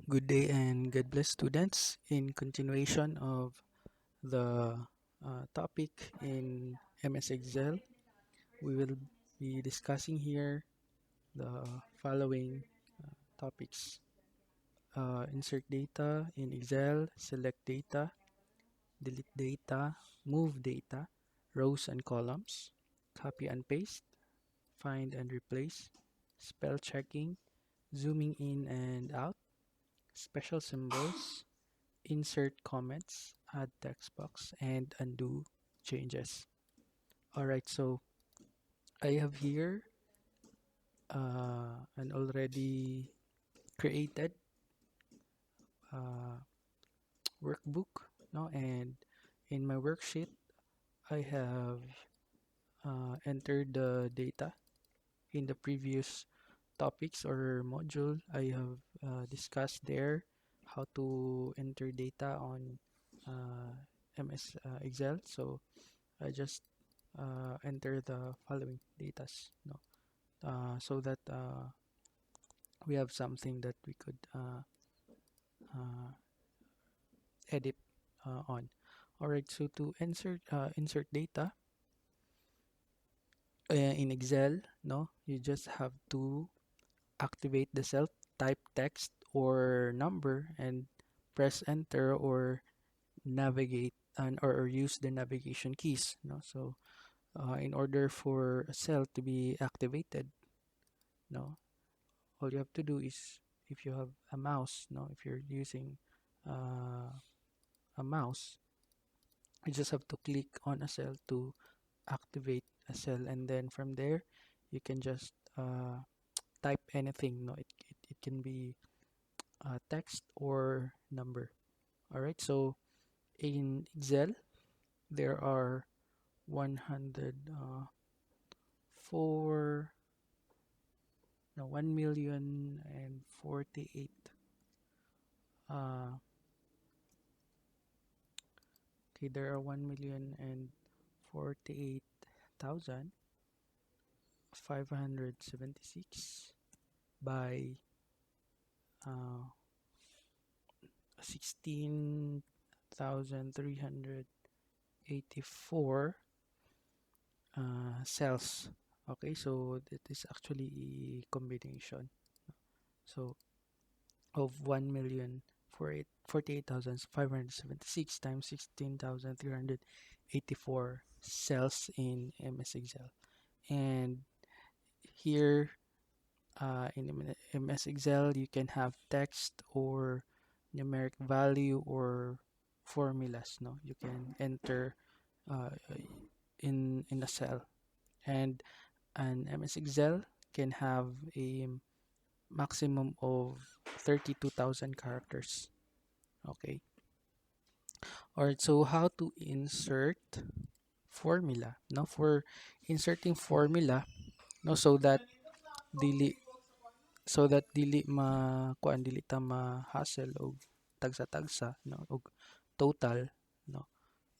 Good day and God bless students. In continuation of the topic in MS Excel, we will be discussing here the following topics. Insert data in Excel, select data, delete data, move data, rows and columns, copy and paste, find and replace, spell checking, zooming in and out, special symbols, insert comments, add text box, and undo changes. Alright, so I have here an already created uh, workbook, no? And in my worksheet, I have entered the data in the previous topics or module. I have discussed there how to enter data on uh, MS Excel. So I just enter the following datas, no, so that we have something that we could uh, edit on. All right, so to insert data in Excel, no, you just have to activate the cell, type text or number, and press enter or navigate or use the navigation keys. No, so in order for a cell to be activated, no, all you have to do is if you have a mouse, no, if you're using uh, a mouse, you just have to click on a cell to activate a cell, and then from there you can just type anything. No, it can be text or number. All right, so in Excel there are 104 no 1,048 uh, okay, there are 1,048,576 by 16,384 cells. Okay, so it is actually a combination. So of 1,048,576 times 16,384 cells in MS Excel. And here in MS Excel, you can have text or numeric value or formulas. No, you can enter uh, in a cell, and an MS Excel can have a maximum of 32,000 characters. Okay. All right. So how to insert formula? No, for inserting formula, no, so that dili dili ta ma-hassle og tagsa-tagsa, no, og total, no,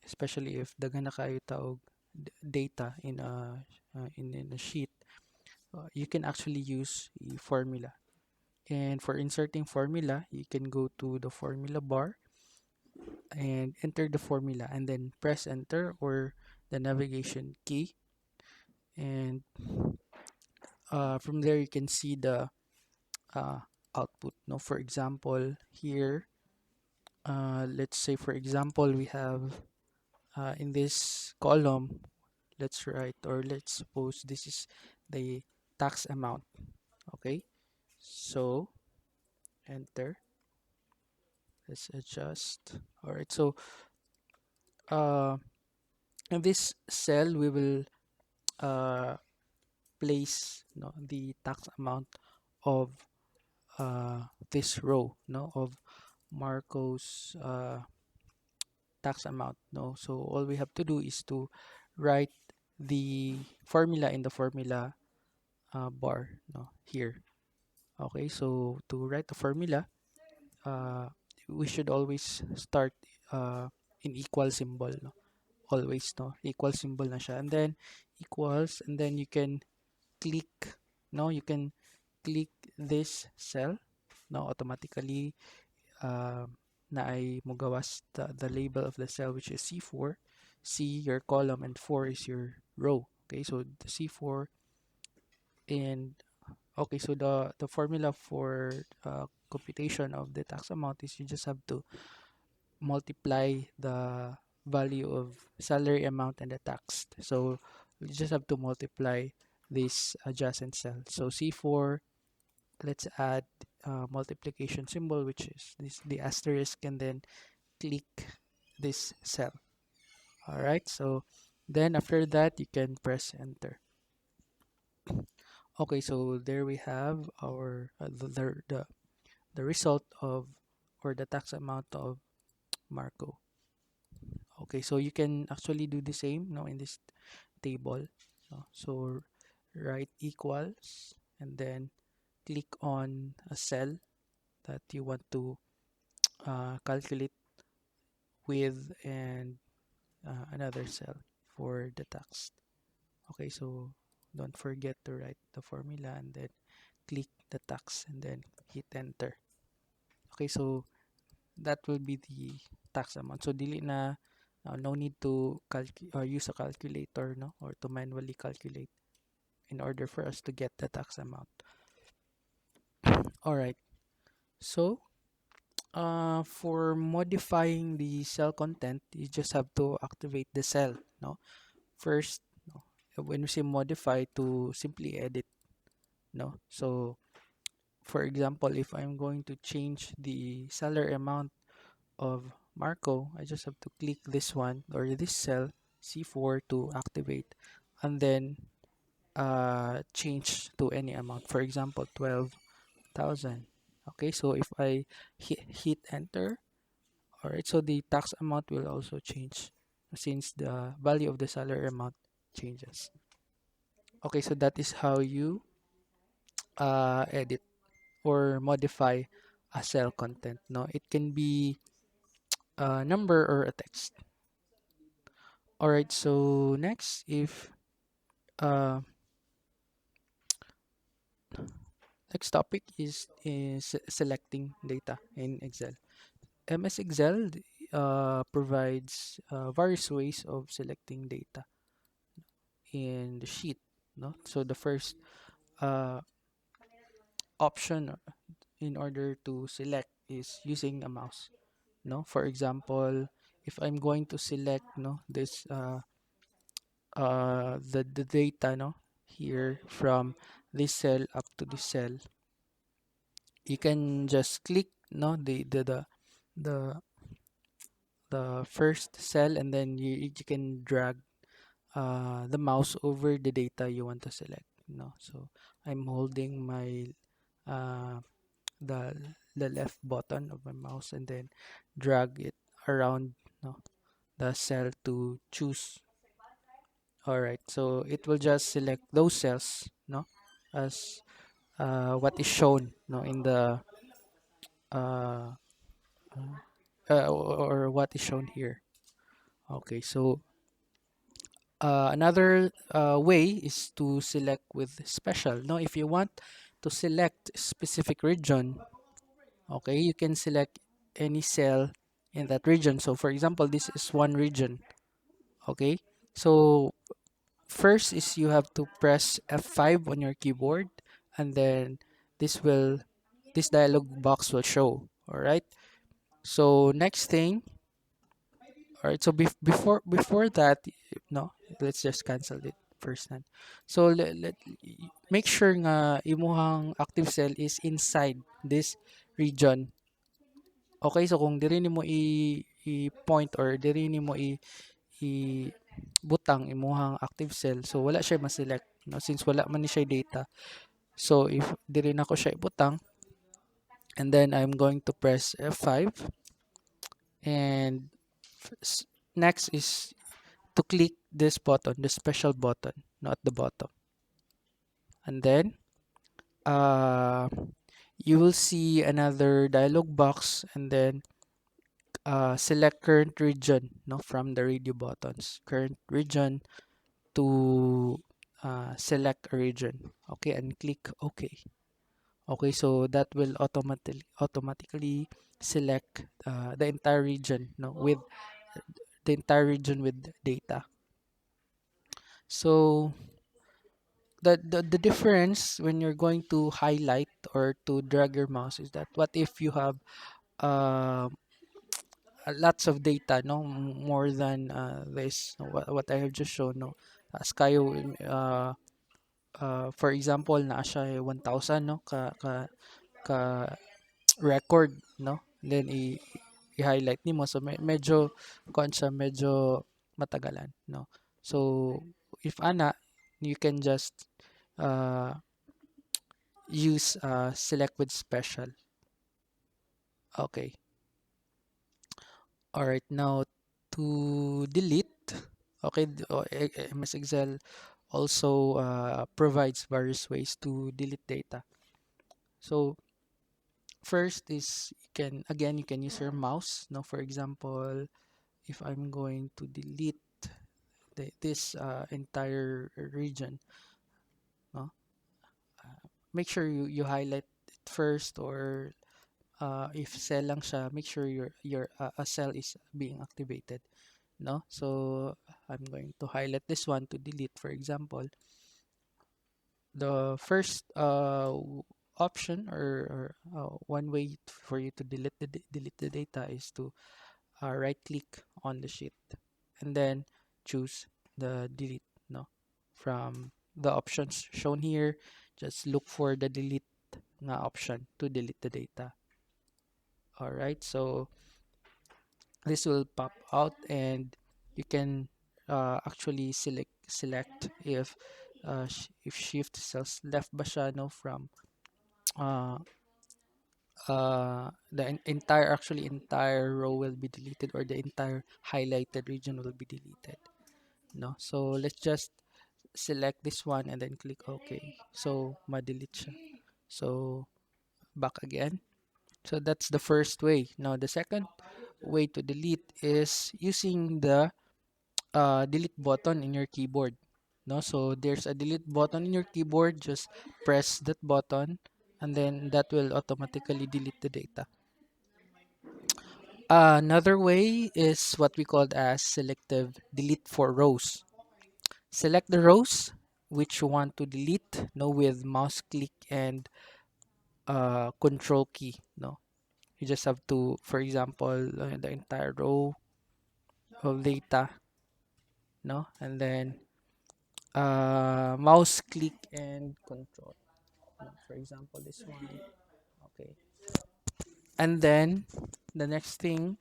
especially if daghan na kayo ta og data in a sheet. You can actually use a formula, and for inserting formula you can go to the formula bar and enter the formula and then press enter or the navigation key, and from there you can see the uh, output. No, for example, here, let's say for example we have in this column, let's write, or let's suppose this is the tax amount. Okay, so enter. Let's adjust. All right, so uh, in this cell we will uh, place, no, the tax amount of this row, no, of Marco's tax amount. No, so all we have to do is to write the formula in the formula bar, no, here. Okay, so to write the formula, uh, we should always start in equal symbol, no? Always, no, equal symbol na siya, and then equals, and then you can click, no, you can click this cell, no, automatically na ay mugawas the label of the cell, which is C4. C your column and 4 is your row. Okay, so the C4 and okay, so the formula for computation of the tax amount is you just have to multiply the value of salary amount and the tax. So you just have to multiply this adjacent cell. So C4, let's add multiplication symbol, which is this the asterisk, and then click this cell. All right, so then after that you can press enter. Okay, so there we have our the result of or the tax amount of Marco. Okay, so you can actually do the same no in this table. No? So write equals and then click on a cell that you want to calculate with and another cell for the tax. Okay, so don't forget to write the formula and then click the tax and then hit enter. Okay, so that will be the tax amount. So dili na no need to use a calculator no or to manually calculate in order for us to get the tax amount. All right. So for modifying the cell content, you just have to activate the cell. No, first no, when we say modify, to simply edit. No, so for example, if I'm going to change the salary amount of Marco, I just have to click this one or this cell C4 to activate, and then change to any amount. For example, 12,000. Okay, so if I hit enter, all right, so the tax amount will also change since the value of the salary amount changes. Okay, so that is how you edit or modify a cell content. No, it can be a number or a text. All right, so next, if uh, next topic is selecting data in Excel. MS Excel provides various ways of selecting data in the sheet. No, so the first uh, option in order to select is using a mouse. No, for example, if I'm going to select no this the data no here from this cell up to this cell, you can just click no the the first cell and then you can drag the mouse over the data you want to select. No, so I'm holding my uh, the the left button of my mouse and then drag it around no the cell to choose. All right, so it will just select those cells no as what is shown no in the uh, or what is shown here. Okay, so another way is to select with special. No, if you want to select specific region, okay, you can select any cell in that region. So for example, this is one region. Okay, so first is you have to press F5 on your keyboard, and then this dialog box will show. All right. So next thing, all right. So before that, no, let's just cancel it first. Then. So make sure nga imuhang active cell is inside this region. Okay, so kung diri nimo i-point or diri nimo i butang imuhang active cell, so wala siya ma-select no since wala man ni siya data. So if diri na ko siya ibutang, and then I'm going to press F5, and next is to click this button, the special button, not the bottom. And then uh you will see another dialog box, and then select current region no from the radio buttons, current region to select a region. Okay, and click OK. Okay, so that will automatically select the entire region, no, with the entire region with data. So the difference when you're going to highlight or to drag your mouse is that what if you have uh, lots of data, no, more than this, no, what I have just shown, no, Skyo, for example, na siya 1,000, no, ka record, no, then i-highlight nimo, so medyo kuan siya, medyo matagalan, no. So if ana, you can just uh, use select with special. Okay. All right. Now to delete. Okay. MS Excel also provides various ways to delete data. So first is you can use your mouse. Now, for example, if I'm going to delete this entire region, no, make sure you highlight it first, or if cell lang siya, make sure your a cell is being activated, no? So I'm going to highlight this one to delete, for example. The first option, or one way for you to delete the data is to right click on the sheet and then choose the delete, no, from the options shown here. Just look for the delete na option to delete the data. All right, so this will pop out and you can actually select if if shift cells left ba siya, no, from uh, the entire, actually entire row will be deleted, or the entire highlighted region will be deleted, no. So let's just select this one and then click OK, so ma-delete siya. So back again. So that's the first way. Now the second way to delete is using the delete button in your keyboard, no. So there's a delete button in your keyboard, just press that button and then that will automatically delete the data. Another way is what we called as selective delete for rows. Select the rows which you want to delete, no, with mouse click and control key, no. You just have to, for example, the entire row of data, no, and then mouse click and control, no, for example this one. Okay, and then the next thing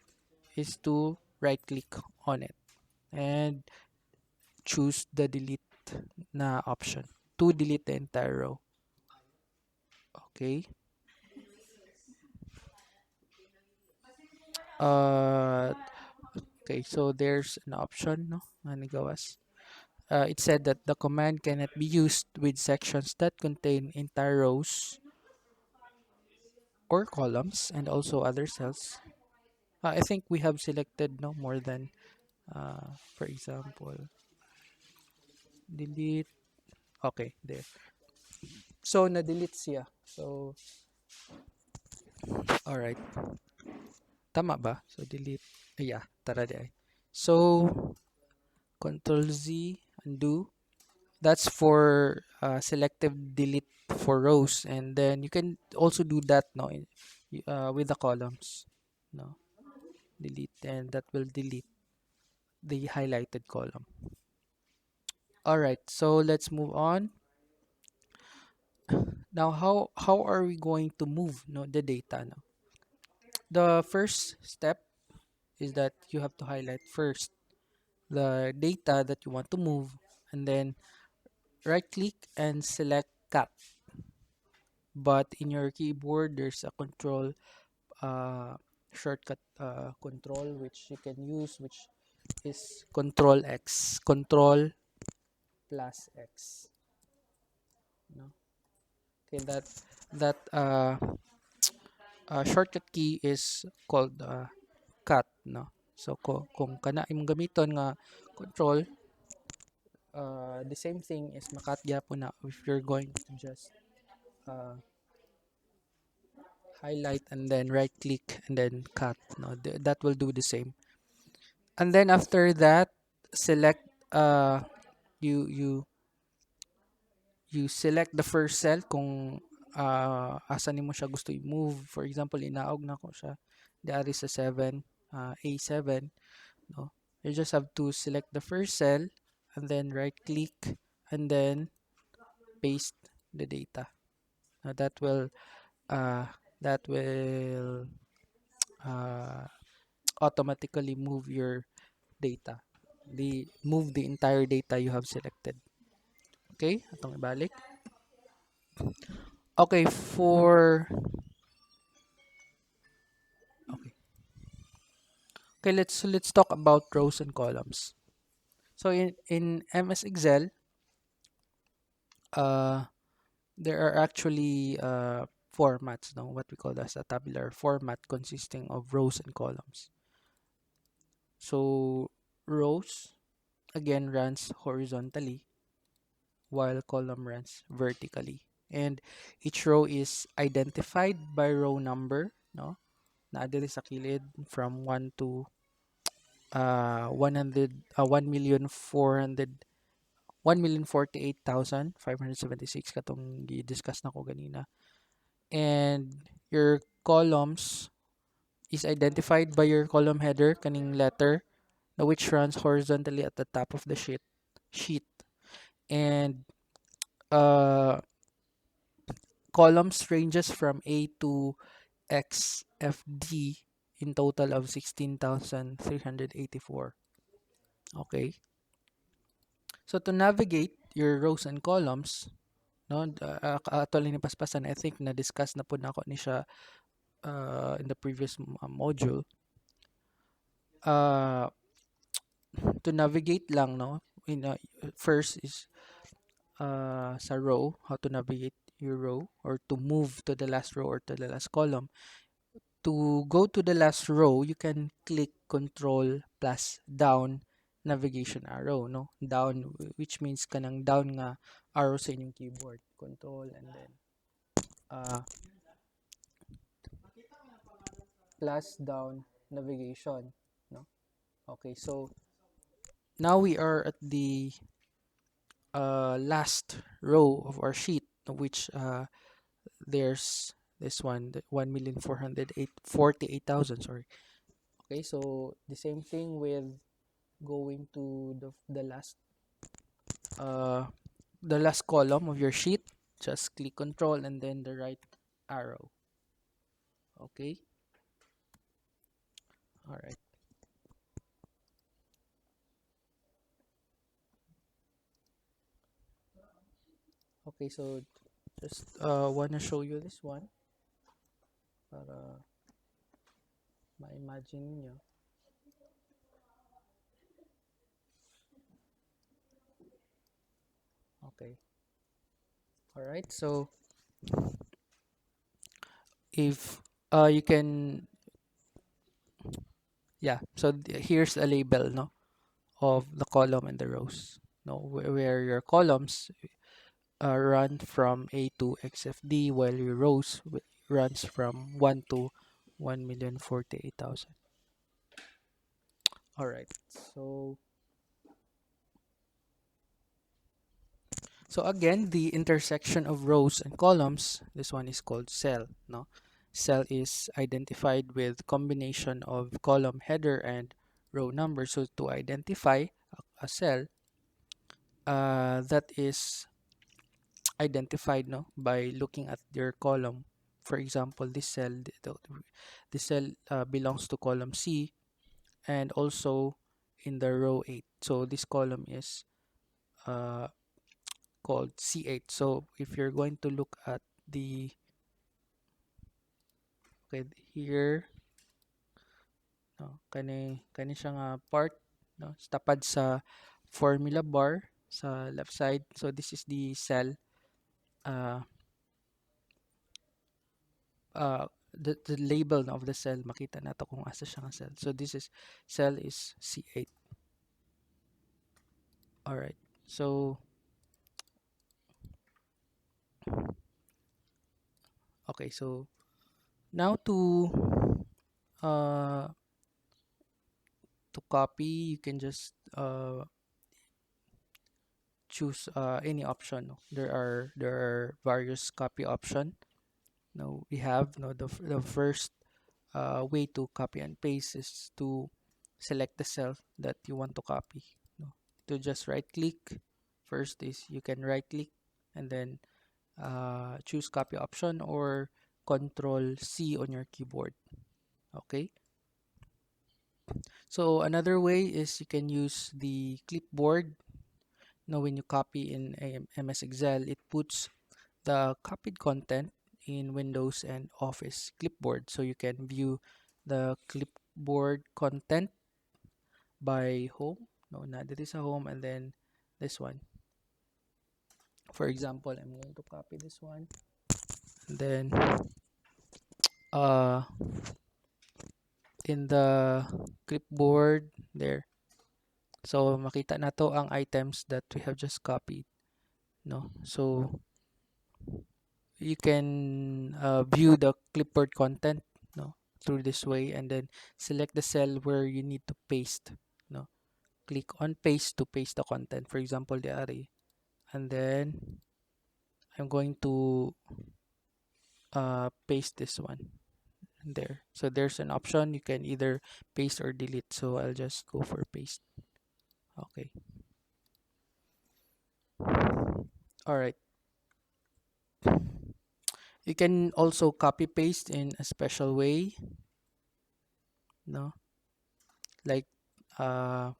is to right click on it and choose the delete na option to delete the entire row. Okay. uh okay, so there's an option, no, manigawas. It said that the command cannot be used with sections that contain entire rows or columns and also other cells. I think we have selected, no, more than for example delete. Okay, there. So na-delete siya. So all right. Tama ba? So delete. Yeah, tara di. So control Z, undo. That's for selective delete for rows, and then you can also do that, no, with the columns, no, delete, and that will delete the highlighted column. All right, so let's move on. Now, how are we going to move, no, the data, no? The first step is that you have to highlight first the data that you want to move, and then right click and select cut. But in your keyboard, there's a control uh, shortcut control which you can use, which is control X, control plus X, no. Okay, that shortcut key is called cut, no. So kung kana imong gamiton nga control, the same thing is makat gyapon na if you're going to just uh, highlight and then right click and then cut. No, that will do the same. And then after that, select you you you select the first cell kung asa nimo siya gusto i-move. For example, inaog na ko siya diari sa 7, A7, no. You just have to select the first cell and then right click and then paste the data. Now uh that will uh automatically move your data. Move the entire data you have selected. Okay? Atong ibalik. Okay, okay. Okay, let's talk about rows and columns. So in MS Excel, uh there are actually formats, no, what we call as a tabular format consisting of rows and columns. So rows again runs horizontally while column runs vertically. And each row is identified by row number, no? Naadili sa kilid from 1 to 100 1,448,576 katong gi-discuss na ko ganina. And your columns is identified by your column header kaning letter na which runs horizontally at the top of the sheet. And uh columns ranges from A to XFD in total of 16,384. Okay. So to navigate your rows and columns, no, actually ni paspasan, I think na-discuss na po na ako ni siya in the previous module. Uh, to navigate lang, no, first is sa row, how to navigate your row or to move to the last row or to the last column. To go to the last row, you can click Control plus down navigation arrow, no? Down, which means kanang down nga arrow sa inyong keyboard. Control and then uh, plus down navigation, no? Okay, so now we are at the last row of our sheet, which there's this one, the 1,448,000, sorry. Okay, so the same thing with going to uh the last column of your sheet. Just click Control and then the right arrow. Okay, all right. Okay, so just wanna show you this one para ma-imagine niyo. Okay, all right. So if you can, yeah. So here's a label, no, of the column and the rows. No, where your columns run from A to XFD while your rows runs from 1 to 1,048,000. All right. So again, the intersection of rows and columns, this one is called cell, no? Cell is identified with combination of column header and row number. So to identify a cell, that is identified, no, by looking at your column. For example, this cell belongs to column C and also in the row 8. So this column is uh, called C8. So if you're going to look at the okay here, no, kani siya nga part, no, tapad sa formula bar sa left side. So this is the cell uh, the label of the cell, makita nato kung asa siya nga cell. So this is cell is C8. All right. So okay, so Now uh to copy, you can just choose any option. No? There are various copy option. Now we have no the first way to copy and paste is to select the cell that you want to copy. No? To just right click. First is you can right click and then choose copy option or control C on your keyboard. Okay. So another way is you can use the clipboard. Now when you copy in MS Excel, it puts the copied content in Windows and Office clipboard, so you can view the clipboard content by home. No, not that is a home, and then this one. For example, I'm going to copy this one, and then uh in the clipboard there. So makita na to ang items that we have just copied, no? So you can view the clipboard content, no, through this way, and then select the cell where you need to paste, no. Click on paste to paste the content, for example the array, and then I'm going to paste this one there. So there's an option, you can either paste or delete, so I'll just go for paste. Okay. All right. You can also copy paste in a special way, no, like uh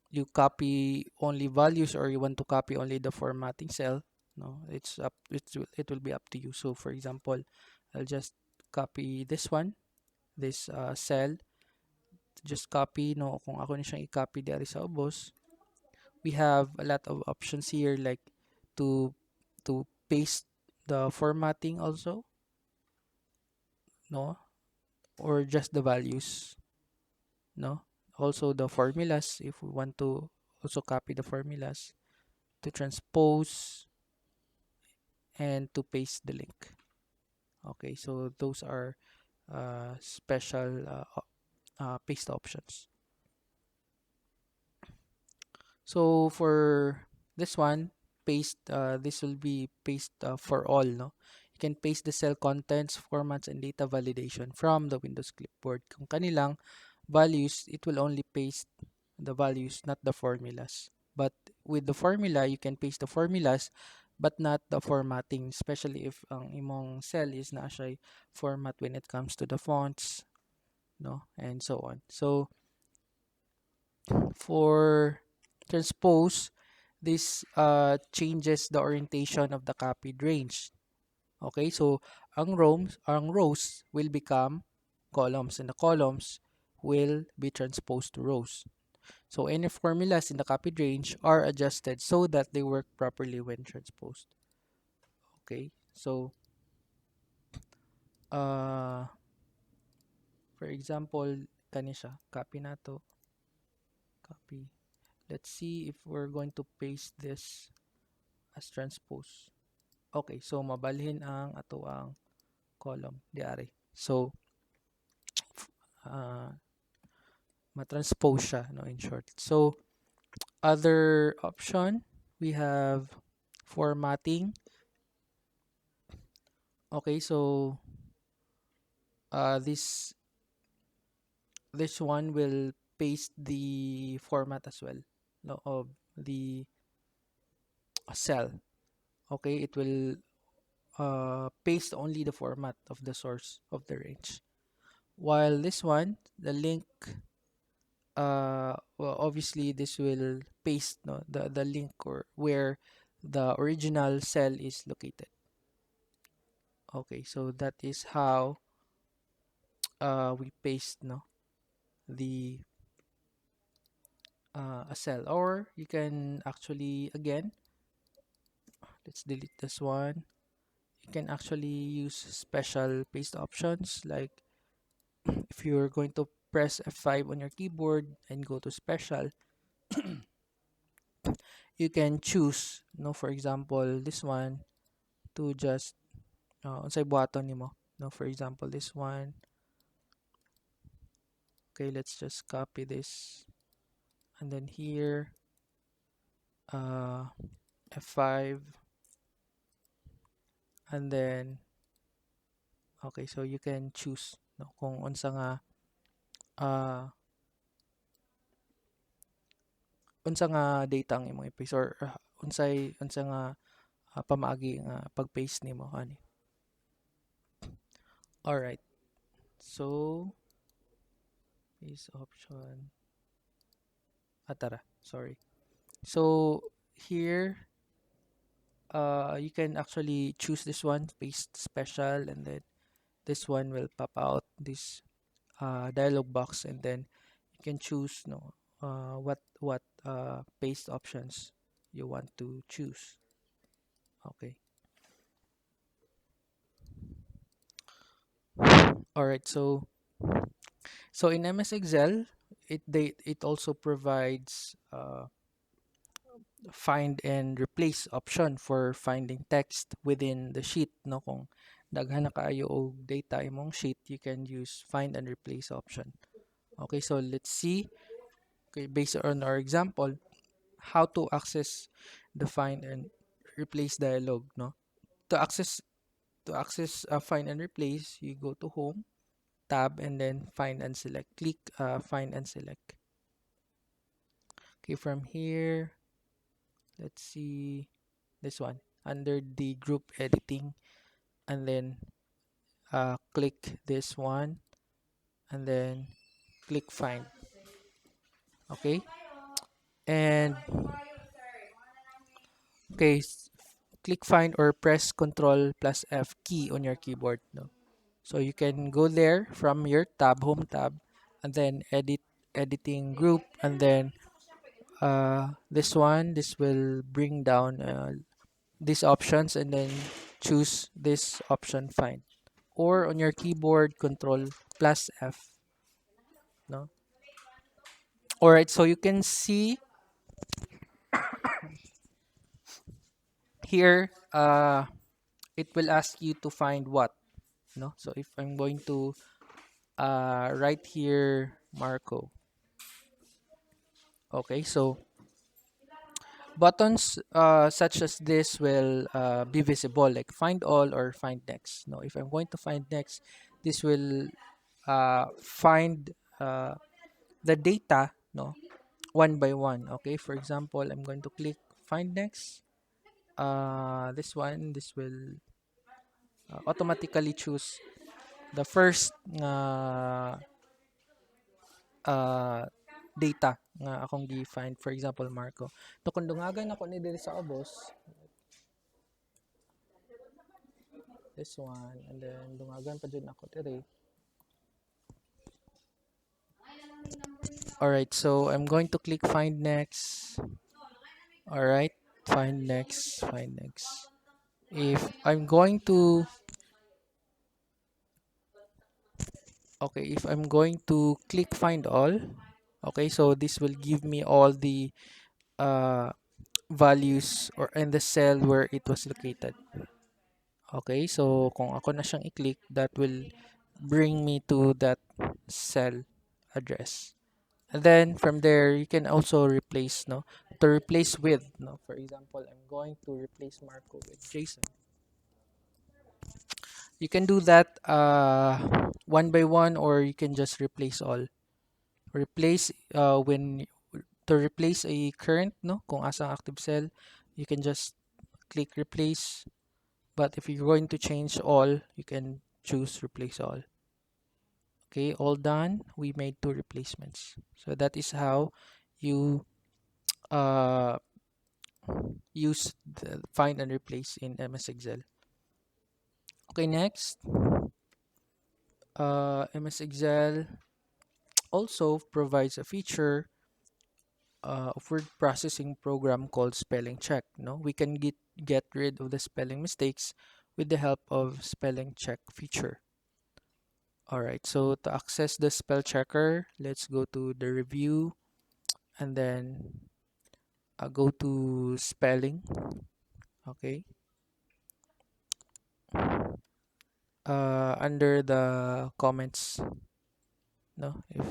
you copy only values or you want to copy only the formatting cell. No, it will be up to you. So for example, I'll just copy this one, this cell, just copy, no, kung ako ni siyang i-copy dari sa ubos. We have a lot of options here, like to paste the formatting also, no, or just the values, no. Also the formulas, if we want to also copy the formulas, to transpose, and to paste the link. Okay, so those are special paste options. So for this one, paste, this will be paste for all, no? You can paste the cell contents, formats, and data validation from the Windows clipboard. Kung kanilang values, it will only paste the values, not the formulas. But with the formula, you can paste the formulas, but not the formatting, especially if ang imong cell is na siya format when it comes to the fonts, no, and so on. So for transpose, this changes the orientation of the copied range. Okay, so ang rows will become columns, and the columns will be transposed to rows. So any formulas in the copied range are adjusted so that they work properly when transposed. Okay, so uh, for example, kani siya, copy na to, copy. Let's see if we're going to paste this as transpose. Okay, so mabalhin ang ato ang column diari. So uh, matranspose siya, no, in short. So other option, we have formatting. Okay, so this one will paste the format as well, no, of the cell. Okay, it will paste only the format of the source of the range. While this one, the link, well, obviously this will paste, no, the link or where the original cell is located. Okay, so that is how we paste, no, the a cell. Or you can actually, again, let's delete this one. You can actually use special paste options, like if you're going to press F5 on your keyboard and go to special, you can choose, no, for example, this one, to just unsay buhaton nimo. No, for example, this one. Okay, let's just copy this. And then here, uh, F5. And then, okay, so you can choose no, kung uh, unsa nga data ang imong i-paste or unsa nga pamaagi nga pag-paste nimo ani. All right. So, paste option. Tara, sorry. So, here you can actually choose this one, paste special, and then this one will pop out this dialog box, and then you can choose no what paste options you want to choose. Okay. All right. So in MS Excel, it also provides find and replace option for finding text within the sheet. No, kung daghan na kaayo og data imong sheet, you can use find and replace option. Okay, so let's see. Okay, based on our example, how to access the find and replace dialog. No, to access find and replace, you go to home tab and then find and select. Click find and select. Okay, from here, let's see this one under the group editing, and then click this one and then click find. Okay, and okay, click find or press Control plus F key on your keyboard. No, so you can go there from your tab, home tab, and then editing group, and then this will bring down these options, and then choose this option find, or on your keyboard Control plus F. No, all right, so you can see here it will ask you to find what. No, so if I'm going to write here Marco. Okay, so buttons such as this will be visible, like find all or find next. No, if I'm going to find next, this will find the data, no, one by one. Okay, for example, I'm going to click find next. This will automatically choose the first uh, data nga akong gi-find. For example, Marco. To kung dungagan ako ni diri sa ubos, this one, and then dungagan pa dyan ako diri. Alright, so I'm going to click find next. Alright, find next, find next. If I'm going to, okay, if I'm going to click find all, okay, so this will give me all the uh, values or in the cell where it was located. Okay, so kung ako na siyang i-click, that will bring me to that cell address. And then from there, you can also replace, no, to replace with, no, for example, I'm going to replace Marco with Jason. You can do that one by one, or you can just replace all. Replace when to replace a current, no, kung asa ang active cell, you can just click replace. But if you're going to change all, you can choose replace all. Okay, all done. We made two replacements. So that is how you uh, use the find and replace in MS Excel. Okay, next, MS Excel also provides a feature of word processing program called spelling check. No, we can get rid of the spelling mistakes with the help of spelling check feature. All right, so to access the spell checker, let's go to the review and then go to spelling. Okay, under the comments, no? If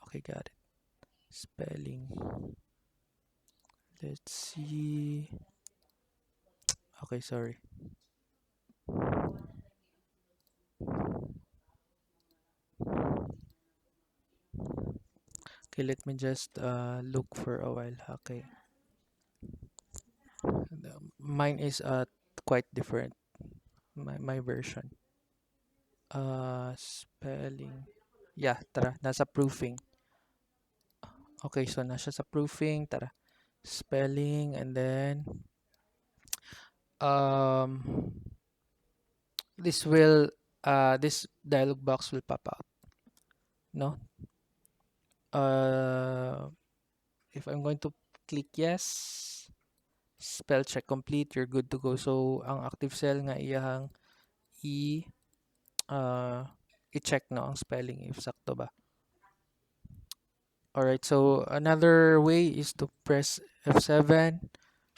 okay, got it. Spelling. Let's see. Okay, sorry. Okay, let me just look for a while. Okay. Mine is quite different. My version. Spelling. Yeah, tara, nasa proofing. Okay, so nasa sa proofing, tara. Spelling and then um this dialog box will pop out, no? Uh if I'm going to click yes, spell check complete, you're good to go. So ang active cell nga iyahang i uh i-check no ang spelling if sakto ba. All right, so another way is to press F7.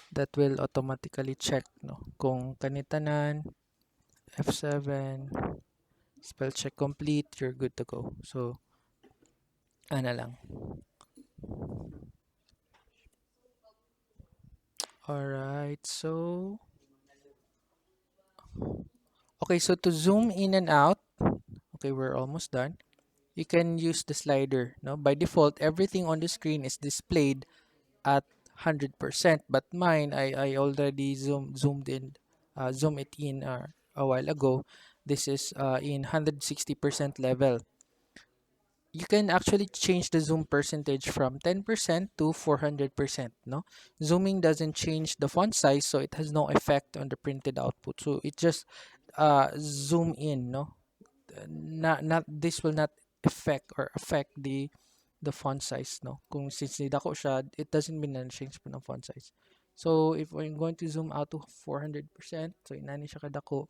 That will automatically check no kung kanitanan. F7, spell check complete, you're good to go. So ana lang. All right, so okay, so to zoom in and out, okay, we're almost done. You can use the slider, no? By default, everything on the screen is displayed at 100%, but mine I already zoomed in zoom it in a while ago. This is in 160% level. You can actually change the zoom percentage from 10% to 400%, no? Zooming doesn't change the font size, so it has no effect on the printed output. So it just zoom in, no? Not this will not affect the font size, no? Kung since nidako siya, it doesn't mean na change po ng font size. So if I'm going to zoom out to 400%, so inani siya kadako,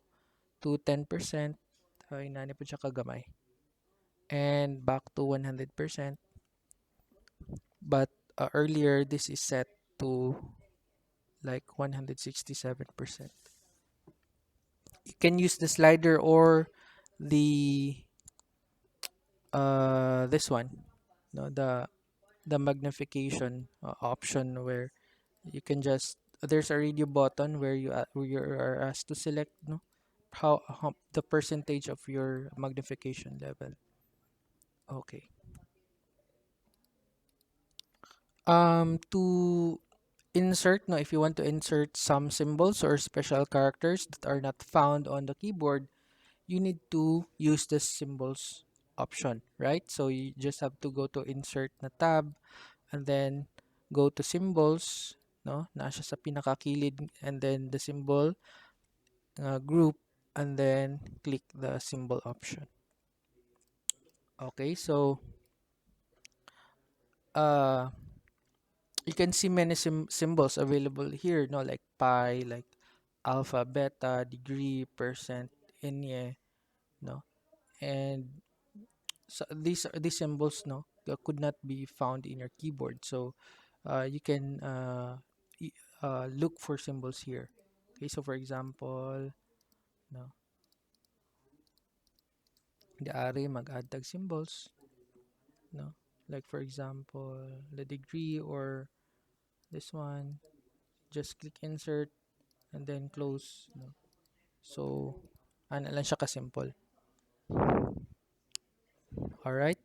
to 10%, inani po siya kagamay. And back to 100%, but earlier this is set to like 167%. You can use the slider or the this one, no, the magnification option where you can just there's a radio button where you are asked to select, no, how the percentage of your magnification level. Okay. To insert, no, if you want to insert some symbols or special characters that are not found on the keyboard, you need to use the symbols option, right? So you just have to go to insert na tab and then go to symbols, no? Nasa sa pinakakilid and then the symbol group and then click the symbol option. Okay, so uh you can see many symbols available here, no, like pi, like alpha, beta, degree, percent, inye, no, and so these symbols, no, that could not be found in your keyboard. So you can look for symbols here. Okay, so for example, no, diari mag-add tag symbols, no, like for example the degree or this one, just click insert and then close, no. So ano lang siya ka-simple. All right.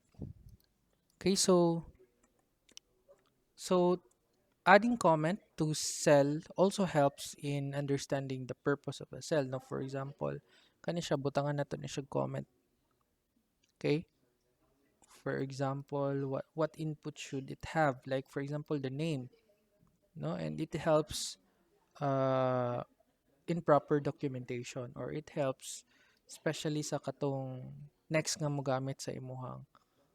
Okay, so adding comment to cell also helps in understanding the purpose of a cell. Now, for example, kani siya butangan nato ni siya comment. Okay? For example, what input should it have? Like for example, the name, no? And it helps uh in proper documentation, or it helps especially sa katong next nga mo gamit sa imuhang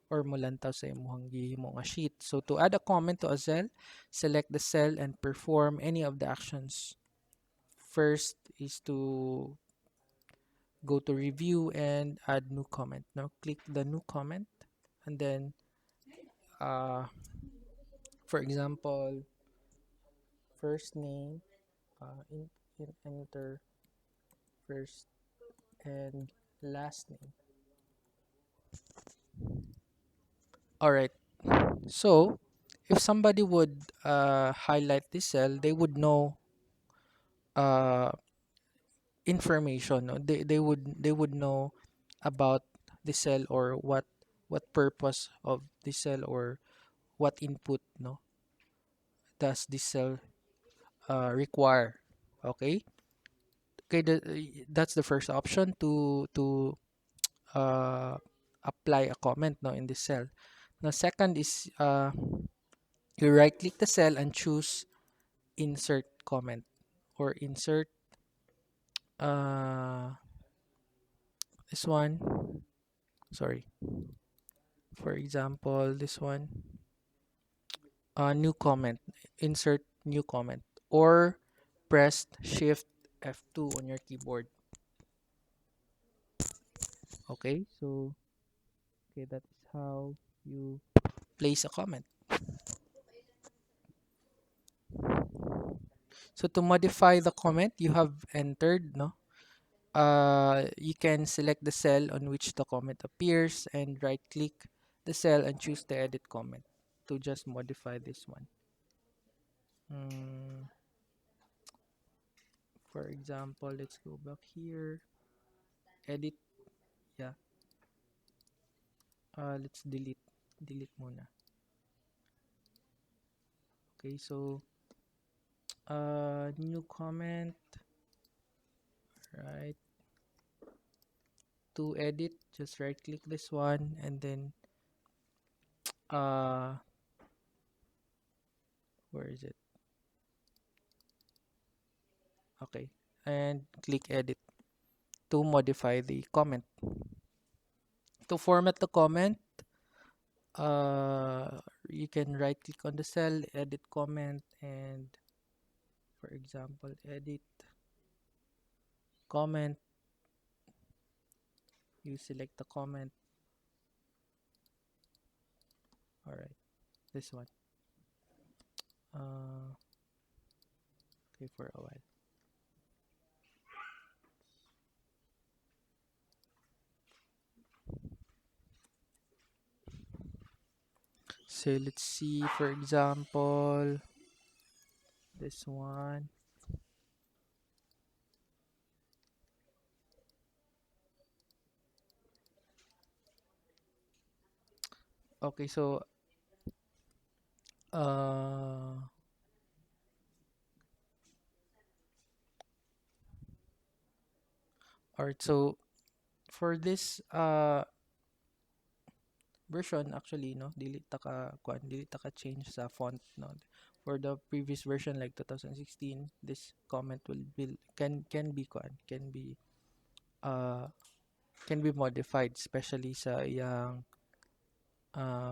or mulantaw sa imuhang gihimo nga sheet. So to add a comment to a cell, select the cell and perform any of the actions. First is to go to review and add new comment. Now click the new comment and then uh, for example, first name, enter first and last name. All right. So if somebody would highlight this cell, they would know uh, information. No? They would know about the cell, or what purpose of the cell, or what input, no, does this cell require. Okay. Okay. That's the first option to uh, apply a comment, no, in this cell. The second is you right click the cell and choose insert comment, or insert uh, this one. Sorry. For example, this one. New comment. Insert new comment, or press Shift F2 on your keyboard. Okay, so okay, that is how you place a comment. So to modify the comment you have entered, no, you can select the cell on which the comment appears and right click the cell and choose the edit comment to just modify this one. Mm, for example, let's go back here. Edit, yeah. Let's delete muna. Okay, so new comment, right? To edit, just right click this one and then uh where is it? Okay, and click edit to modify the comment. To format the comment, you can right click on the cell, edit comment, and for example, edit comment. You select the comment. All right, this one. Uh, okay, for a while. So let's see, for example, this one. Okay, so uh, all right. So for this version, actually, no, delete ta ka change sa font, no. For the previous version like 2016, this comment will can be uh can be modified, especially sa yung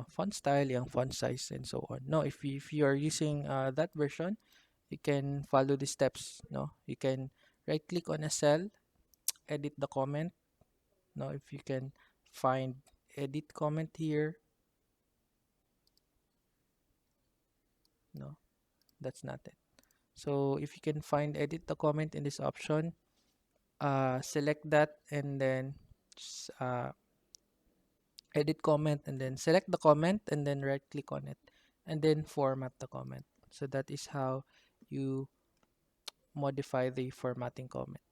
font style, yung font size, and so on. No, if you are using that version, you can follow the steps. No, you can right click on a cell, edit the comment. No, if you can find edit comment here, no, that's not it. So if you can find edit the comment in this option, select that and then edit comment, and then select the comment and then right click on it and then format the comment. So that is how you modify the formatting comment.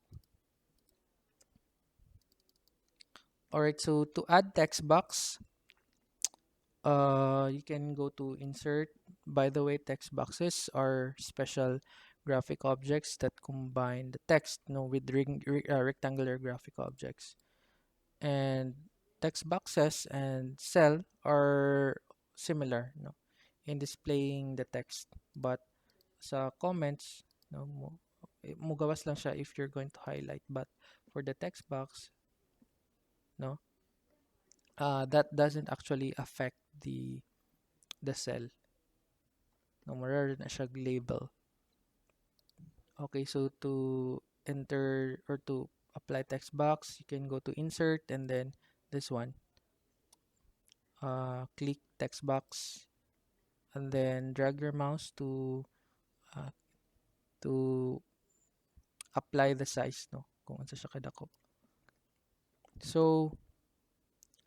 Alright, so to add text box, you can go to insert. By the way, text boxes are special graphic objects that combine the text, with rectangular graphic objects. And text boxes and cell are similar, in displaying the text, but sa comments, mugawas lang siya if you're going to highlight, but for the text box, no, that doesn't actually affect the cell, no, more na siya label. Okay, so to enter or to apply text box, you can go to insert and then this one, click text box and then drag your mouse uh, to apply the size, no, kung unsa siya kadako. So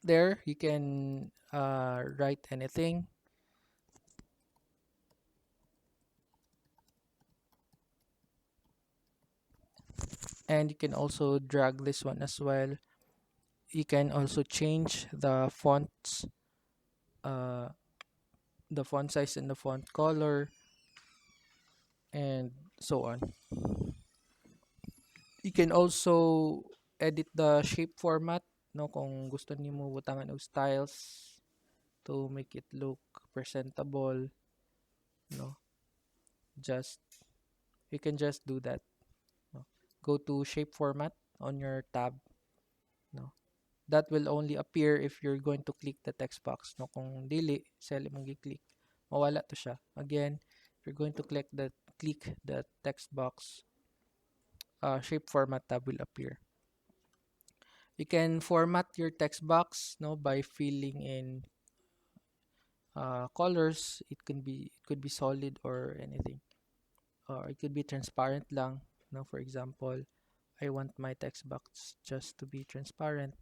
there you can write anything, and you can also drag this one as well. You can also change uh, the font size and the font color, and so on. You can also edit the shape format, no, kung gusto nimo butangan og styles to make it look presentable, no. Just you can just do that, no. Go to shape format on your tab, no. That will only appear if you're going to click the text box, no. Kung dili sel imong gi-click, mawala to siya. Again, if you're going to click the text box, shape format tab will appear. You can format your text box, no, by filling in colors. It could be solid or anything, or it could be transparent lang, no. For example, I want my text box just to be transparent,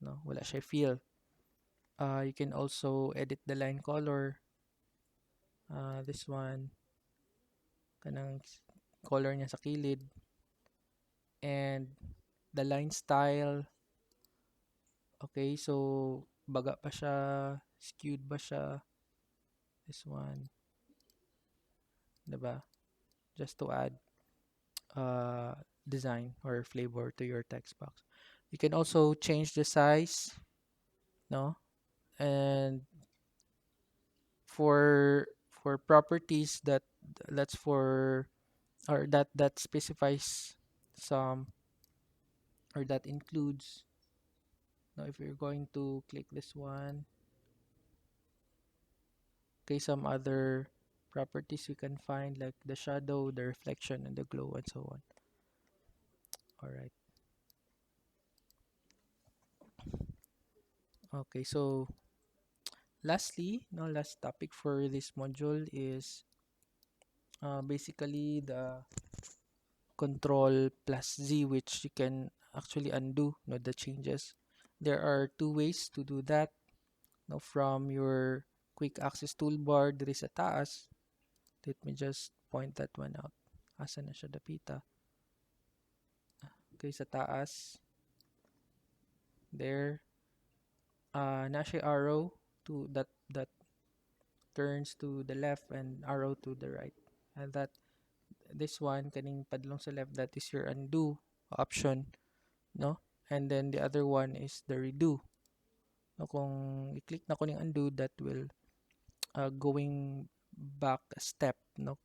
no, wala siya fill. You can also edit the line color. This one, kanang color niya sa kilid, and the line style. Okay, so baga pa siya, skewed ba siya, this one, diba? Just to add uh, design or flavor to your text box. You can also change the size, no? And for properties that's for, or that specifies some, or that includes, no, if you're going to click this one, okay, some other properties you can find, like the shadow, the reflection, and the glow, and so on. All right. Okay, so lastly, no, last topic for this module is basically the control plus Z, which you can actually undo, no, the changes. There are two ways to do that, no, from your quick access toolbar. There is a taas. Let me just point that one out. Asa na siya dapita? Okay, sa taas. There. Na siya arrow to that turns to the left, and arrow to the right. And that this one kaning padlong sa left, that is your undo option, no? And then the other one is the redo. No, kung i-click na ko ning undo, that will going back a step, no,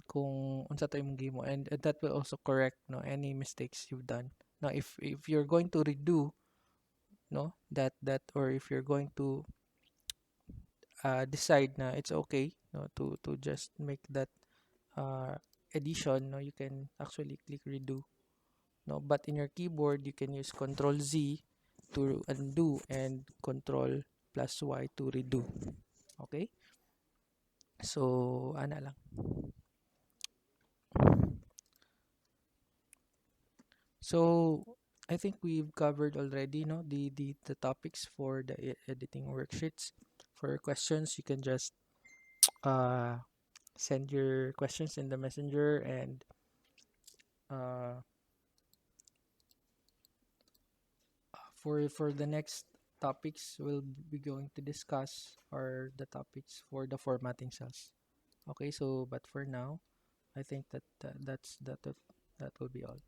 kung unsa to imong gimo, and that will also correct, no, any mistakes you've done. Now if you're going to redo, no, that or if you're going to decide na it's okay, no, to just make that uh, edition, no, you can actually click redo, no. But in your keyboard, you can use Control Z to undo and Control plus Y to redo. Okay, so ana lang. So I think we've covered already, no, the topics for the editing worksheets. For questions, you can just uh send your questions in the messenger, and uh for the next topics we'll be going to discuss are the topics for the formatting cells. Okay, so but for now, I think that will be all.